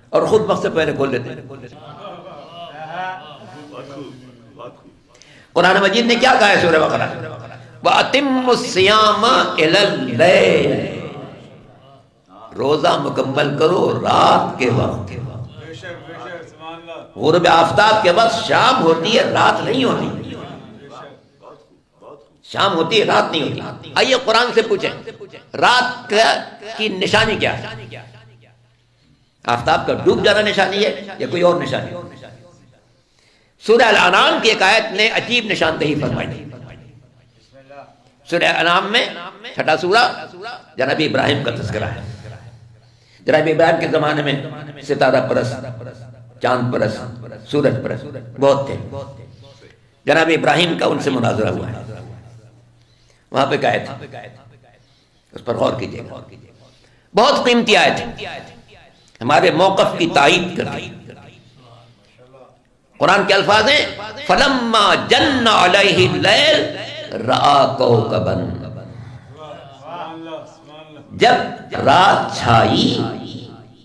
اور خود وقت سے پہلے کھول لیتے ہیں. قرآن مجید نے کیا کہا ہے سورہ بقرہ؟ وَأَتِمُّ الصِّيَامَ إِلَى اللَّيْلِ، روزہ مکمل کرو رات کے وقت. غروب آفتاب کے وقت شام ہوتی ہے، رات نہیں ہوتی. شام ہوتی ہے، رات نہیں ہوتی. آئیے قرآن سے پوچھیں رات کی نشانی کیا ہے؟ آفتاب کا ڈوب جانا نشانی ہے یا کوئی اور نشانی؟ سورہ الانعام کی ایک آیت نے عجیب نشاندہی فرمائی. سورہ الانعام میں 6 سورہ جناب ابراہیم کا تذکرہ ہے. جناب ابراہیم کے زمانے میں ستارہ پرست، چاند پرست، سورج پرست بہت تھے. جناب ابراہیم کا ان سے مناظرہ ہوا ہے. وہاں پہ آیت ہے، اس پر غور کیجیے گا. بہت قیمتی آیت ہے، ہمارے موقف کی تائید کرتی. قرآن کے الفاظ ہیں فَلَمَّا جَنَّ عَلَيْهِ اللَّيْلُ رَأَى كَوْكَبًا، جب رات چھائی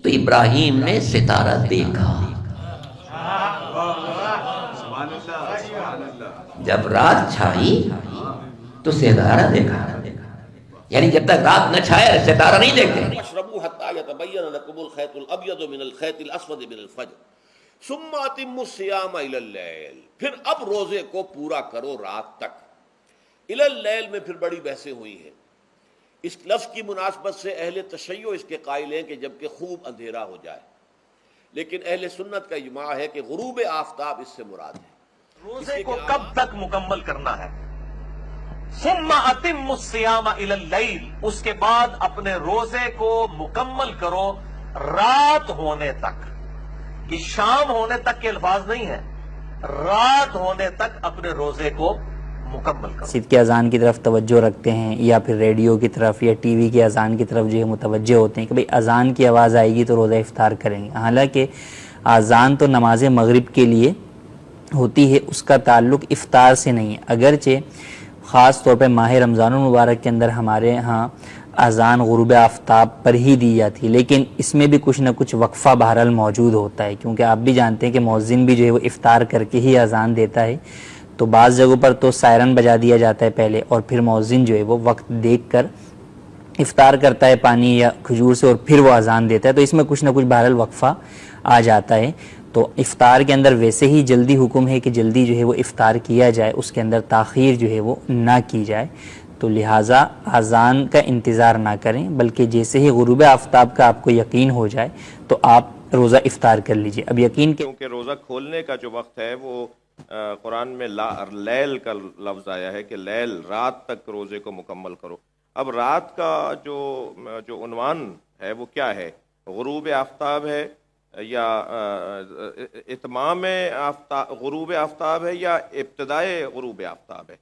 تو ابراہیم نے ستارہ دیکھا. جب رات چھائی تو ستارہ دیکھا. یعنی جب تک رات نہ چھائے ستارہ نہیں دیکھتے. اشربوا حتى يتبين لكم الخيط الابيض من الخيط الاسود من الفجر ثم اتموا الصيام الى الليل، پھر اب روزے کو پورا کرو رات تک. الى الليل میں پھر بڑی بحثیں ہوئی ہیں. اس لفظ کی مناسبت سے اہل تشیع اس کے قائل ہیں کہ جبکہ خوب اندھیرا ہو جائے، لیکن اہل سنت کا اجماع ہے کہ غروب آفتاب اس سے مراد ہے. روزے کو کب تک مکمل کرنا ہے؟ ثم اتم الصیام الی اللیل، اس کے بعد اپنے روزے کو مکمل کرو رات ہونے تک. کہ شام ہونے تک کے الفاظ نہیں ہیں، رات ہونے تک اپنے روزے کو مکمل کرو. مسجد کی اذان کی طرف توجہ رکھتے ہیں یا پھر ریڈیو کی طرف یا ٹی وی کی اذان کی طرف جو ہے متوجہ ہوتے ہیں کہ بھئی اذان کی آواز آئے گی تو روزہ افطار کریں گے. حالانکہ اذان تو نماز مغرب کے لیے ہوتی ہے، اس کا تعلق افطار سے نہیں ہے. اگرچہ خاص طور پہ ماہ رمضان المبارک کے اندر ہمارے ہاں اذان غروب آفتاب پر ہی دی جاتی ہے، لیکن اس میں بھی کچھ نہ کچھ وقفہ بہرحال موجود ہوتا ہے، کیونکہ آپ بھی جانتے ہیں کہ مؤذن بھی جو ہے وہ افطار کر کے ہی اذان دیتا ہے. تو بعض جگہوں پر تو سائرن بجا دیا جاتا ہے پہلے، اور پھر مؤذن جو ہے وہ وقت دیکھ کر افطار کرتا ہے پانی یا کھجور سے، اور پھر وہ اذان دیتا ہے. تو اس میں کچھ نہ کچھ بہرحال وقفہ آ جاتا ہے. تو افطار کے اندر ویسے ہی جلدی حکم ہے کہ جلدی جو ہے وہ افطار کیا جائے، اس کے اندر تاخیر جو ہے وہ نہ کی جائے. تو لہٰذا اذان کا انتظار نہ کریں، بلکہ جیسے ہی غروب آفتاب کا آپ کو یقین ہو جائے تو آپ روزہ افطار کر لیجئے. اب یقین کے کیونکہ روزہ کھولنے کا جو وقت ہے وہ قرآن میں لیل کا لفظ آیا ہے کہ لیل، رات تک روزے کو مکمل کرو. اب رات کا جو عنوان ہے وہ کیا ہے؟ غروب آفتاب ہے یا اتمام غروب آفتاب ہے یا ابتدائے غروب آفتاب ہے؟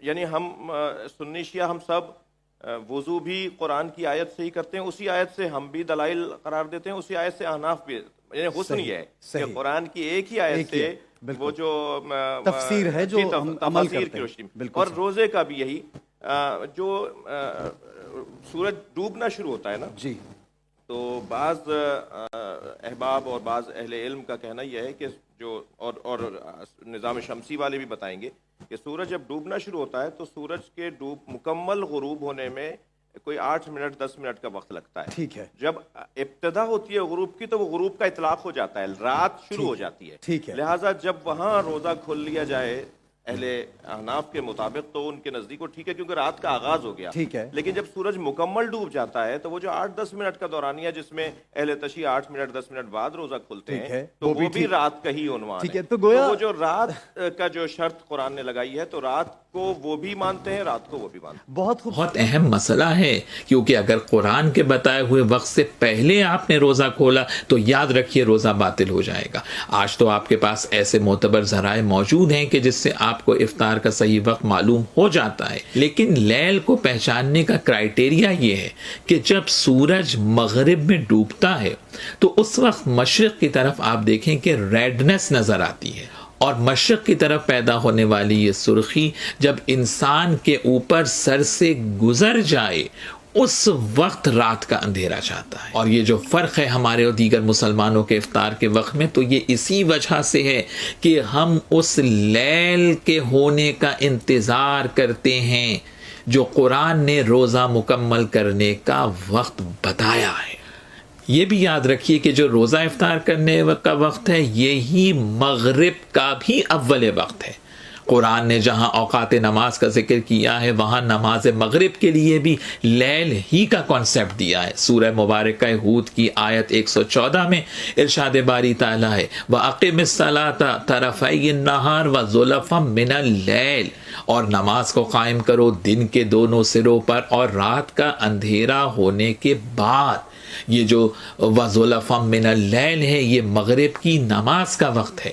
یعنی ہم سنی شیعہ ہم سب وضو بھی قرآن کی آیت سے ہی کرتے ہیں، اسی آیت سے ہم بھی دلائل قرار دیتے ہیں، اسی آیت سے احناف بھی. یعنی حسن یہ ہے کہ قرآن کی ایک ہی آیت سے وہ جو تفسیر ہے جو ہم عمل کرتے ہیں. اور روزے کا بھی یہی جو سورج ڈوبنا شروع ہوتا ہے نا جی، تو بعض احباب اور بعض اہل علم کا کہنا یہ ہے کہ جو اور نظام شمسی والے بھی بتائیں گے کہ سورج جب ڈوبنا شروع ہوتا ہے تو سورج کے مکمل غروب ہونے میں کوئی 8 منٹ 10 منٹ کا وقت لگتا ہے. ٹھیک ہے. جب ابتدا ہوتی ہے غروب کی تو وہ غروب کا اطلاق ہو جاتا ہے، رات شروع ہو جاتی ہے. ٹھیک ہے. لہٰذا جب وہاں روزہ کھول لیا جائے اہل احناف کے مطابق تو ان کے نزدیک وہ ٹھیک ہے، کیونکہ رات کا آغاز ہو گیا. ٹھیک ہے. لیکن جب سورج مکمل ڈوب جاتا ہے تو وہ جو 8-10 منٹ کا دورانیہ جس میں اہل تشیع 8 منٹ 10 منٹ بعد روزہ کھولتے ہیں تو وہ بھی رات کا ہی عنوان ہے. تو گویا وہ جو رات کا جو شرط قرآن نے لگائی ہے تو رات کو وہ بھی مانتے ہیں، رات کو وہ بھی مانتے ہیں. بہت اہم مسئلہ ہے، کیونکہ اگر قرآن کے بتائے ہوئے وقت سے پہلے آپ نے روزہ کھولا تو یاد رکھیے روزہ باطل ہو جائے گا. آج تو آپ کے پاس ایسے معتبر ذرائع موجود ہیں کہ جس سے آپ کو افطار کا صحیح وقت معلوم ہو جاتا ہے. لیکن لیل کو پہچاننے کا کرائیٹیریا یہ ہے کہ جب سورج مغرب میں ڈوبتا ہے تو اس وقت مشرق کی طرف آپ دیکھیں کہ ریڈنس نظر آتی ہے، اور مشرق کی طرف پیدا ہونے والی یہ سرخی جب انسان کے اوپر سر سے گزر جائے اس وقت رات کا اندھیرا چاہتا ہے. اور یہ جو فرق ہے ہمارے اور دیگر مسلمانوں کے افطار کے وقت میں، تو یہ اسی وجہ سے ہے کہ ہم اس لیل کے ہونے کا انتظار کرتے ہیں جو قرآن نے روزہ مکمل کرنے کا وقت بتایا ہے. یہ بھی یاد رکھیے کہ جو روزہ افطار کرنے کا وقت ہے یہی مغرب کا بھی اول وقت ہے. قرآن نے جہاں اوقات نماز کا ذکر کیا ہے وہاں نماز مغرب کے لیے بھی لیل ہی کا کانسیپٹ دیا ہے. سورہ مبارکہ ہود کی آیت 114 میں ارشاد باری تعالیٰ ہے وَأَقِمِ الصَّلَاةَ طَرَفَيِ النَّهَارِ وَزُلَفًا مِّنَ اللَّيْلِ، اور نماز کو قائم کرو دن کے دونوں سروں پر اور رات کا اندھیرا ہونے کے بعد. یہ جو وَزُلَفًا مِّنَ اللَّيْلِ ہے یہ مغرب کی نماز کا وقت ہے.